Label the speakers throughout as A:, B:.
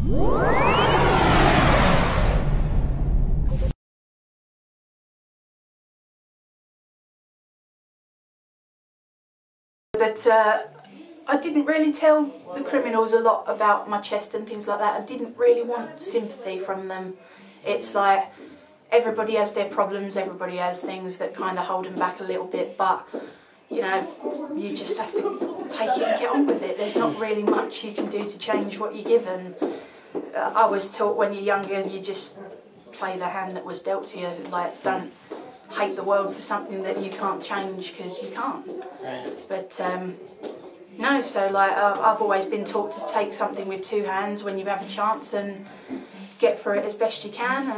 A: But I didn't really tell the Criminalz a lot about my chest and things like that. I didn't really want sympathy from them. It's like everybody has their problems, everybody has things that kind of hold them back a little bit, but you know, you just have to take it and get on with it. There's not really much you can do to change what you're given. I was taught when you're younger, you just play the hand that was dealt to you. Like, don't hate the world for something that you can't change because you can't.
B: Right.
A: But no, so like I've always been taught to take something with two hands when you have a chance and get through it as best you can.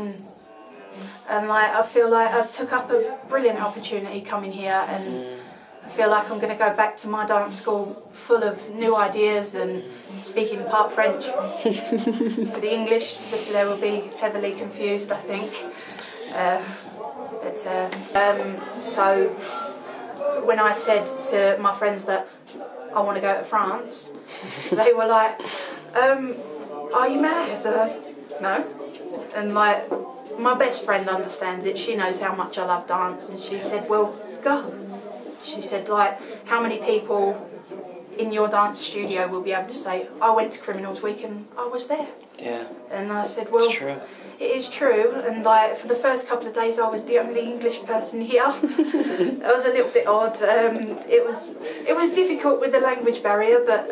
A: And like I feel like I took up a brilliant opportunity coming here, and I feel like I'm going to go back to my dance school full of new ideas and speaking part French to the English, because they will be heavily confused, I think. So when I said to my friends that I want to go to France, they were like, are you mad? And I said, no. And like, my best friend understands it. She knows how much I love dance, and she said, well, go. She said, like, how many people in your dance studio will be able to say, I went to Criminalz Week and I was there?
B: Yeah.
A: And I said, well,
B: it's true.
A: It is true. And like, for the first couple of days I was the only English person here. That was a little bit odd. It was difficult with the language barrier, but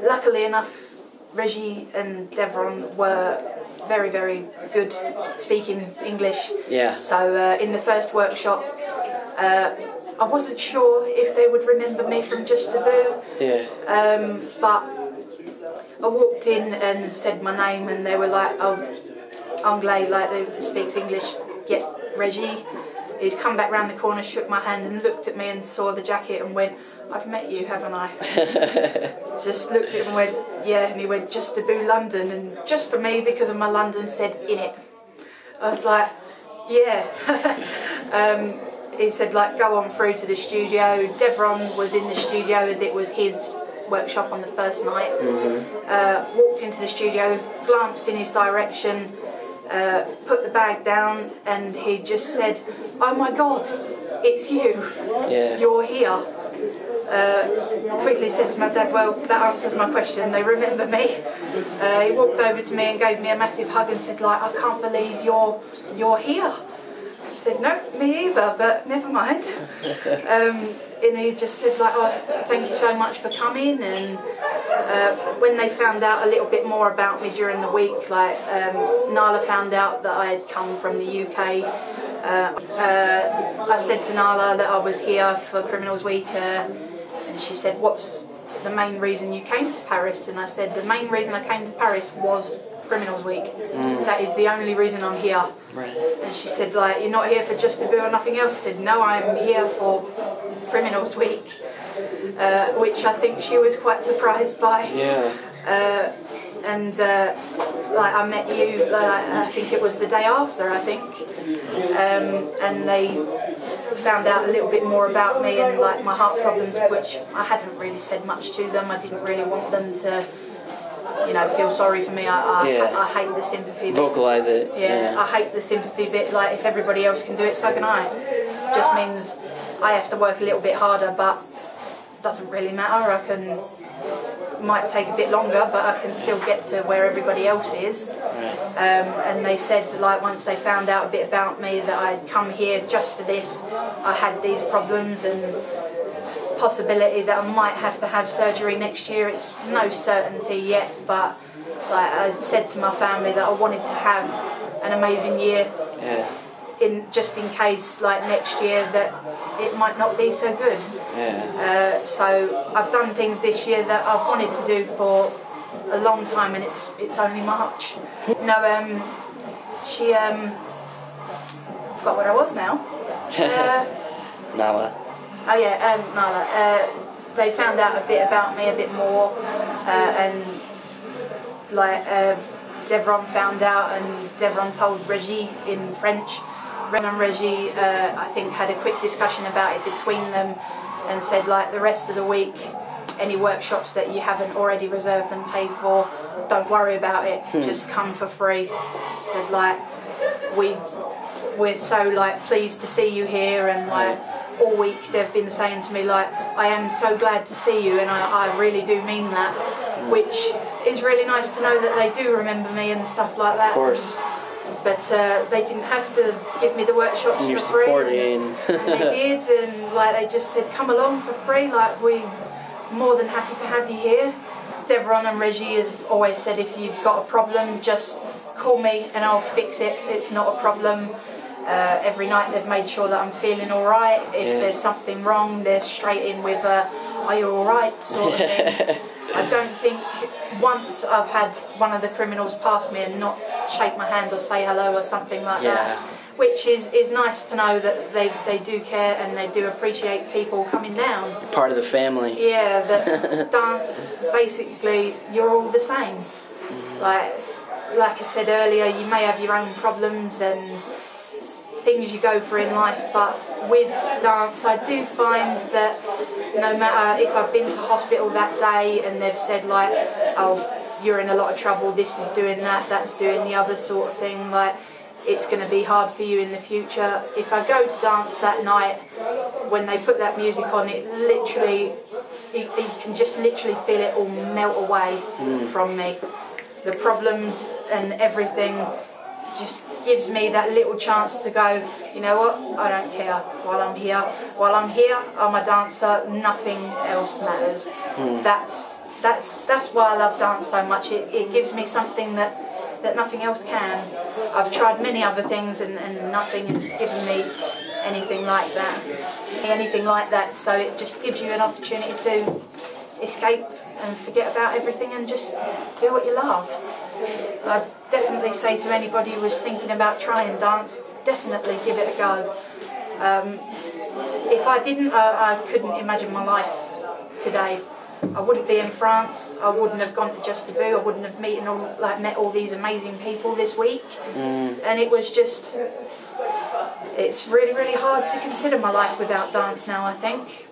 A: luckily enough, Regi and Deyvron were very, very good speaking English.
B: Yeah.
A: So in the first workshop, I wasn't sure if they would remember me from Juste Debout.
B: Yeah.
A: But I walked in and said my name, and they were like, oh, Anglais, like they speaks English, get Regi. He's come back round the corner, shook my hand and looked at me and saw the jacket and went, I've met you, haven't I? Just looked at him and went, yeah, and he went, Juste Debout London, and just for me, because of my London, said, in it. I was like, yeah. He said, like, go on through to the studio. Deyvron was in the studio as it was his workshop on the first night. Walked into the studio, glanced in his direction, put the bag down, and he just said, oh my God, it's you.
B: Yeah.
A: You're here. Quickly said to my dad, well, that answers my question, they remember me. He walked over to me and gave me a massive hug and said, like, I can't believe you're here. I said, no, me either, but never mind. And he just said, like, oh, thank you so much for coming. And when they found out a little bit more about me during the week, like Nala found out that I had come from the UK. I said to Nala that I was here for Criminalz Week, and she said, what's the main reason you came to Paris? And I said, the main reason I came to Paris was Criminalz Week. That is the only reason I'm here.
B: Right.
A: And she said, like, you're not here for Juste Debout or nothing else? I said, no, I'm here for Criminalz Week, which I think she was quite surprised by.
B: Yeah.
A: Like, I met you, like, I think it was the day after, I think, and they found out a little bit more about me and like my heart problems, which I hadn't really said much to them. I didn't really want them to, you know, feel sorry for me. I hate the sympathy bit.
B: Vocalize it.
A: Yeah, I hate the sympathy bit. Like, if everybody else can do it, so can I. Just means I have to work a little bit harder, but doesn't really matter. Might take a bit longer, but I can still get to where everybody else is. And they said, like, once they found out a bit about me, that I'd come here just for this. I had these problems and possibility that I might have to have surgery next year. It's no certainty yet, but like I said to my family that I wanted to have an amazing year.
B: Yeah.
A: Just in case, like, next year that it might not be so good.
B: Yeah.
A: So I've done things this year that I've wanted to do for a long time, and it's only March. No, she forgot where I was now.
B: Nala.
A: Oh yeah, Nala. They found out a bit about me, a bit more, and like Deyvron found out, and Deyvron told Regi in French. And Regi, I think, had a quick discussion about it between them and said, like, the rest of the week, any workshops that you haven't already reserved and paid for, don't worry about it, just come for free. Said like, we're so like pleased to see you here, and like all week they've been saying to me like, I am so glad to see you, and I really do mean that, which is really nice to know that they do remember me and stuff like that.
B: Of course.
A: But they didn't have to give me the workshops
B: You're
A: for free.
B: supporting.
A: And they did, and like they just said, come along for free. Like, we're more than happy to have you here. Deyvron and Regi has always said, if you've got a problem, just call me and I'll fix it. It's not a problem. Every night they've made sure that I'm feeling all right. If there's something wrong, they're straight in with a, are you all right sort of thing. I don't think once I've had one of the criminals pass me and not shake my hand or say hello or something like that, which is nice to know that they do care and they do appreciate people coming down.
B: Part of the family.
A: Yeah, that dance, basically, you're all the same. Like I said earlier, you may have your own problems and things you go through in life, but with dance I do find that no matter if I've been to hospital that day and they've said like, oh, you're in a lot of trouble, this is doing that, that's doing the other sort of thing, like it's going to be hard for you in the future. If I go to dance that night, when they put that music on, it literally, you can just literally feel it all melt away from me. The problems and everything just gives me that little chance to go, you know what, I don't care while I'm here. While I'm here, I'm a dancer, nothing else matters. That's why I love dance so much. It gives me something that nothing else can. I've tried many other things and nothing has given me anything like that. So it just gives you an opportunity to escape and forget about everything and just do what you love. I'd definitely say to anybody who was thinking about trying dance, definitely give it a go. If I didn't, I couldn't imagine my life today. I wouldn't be in France, I wouldn't have gone to Juste Debout, I wouldn't have met all these amazing people this week. And it was just, it's really, really hard to consider my life without dance now, I think.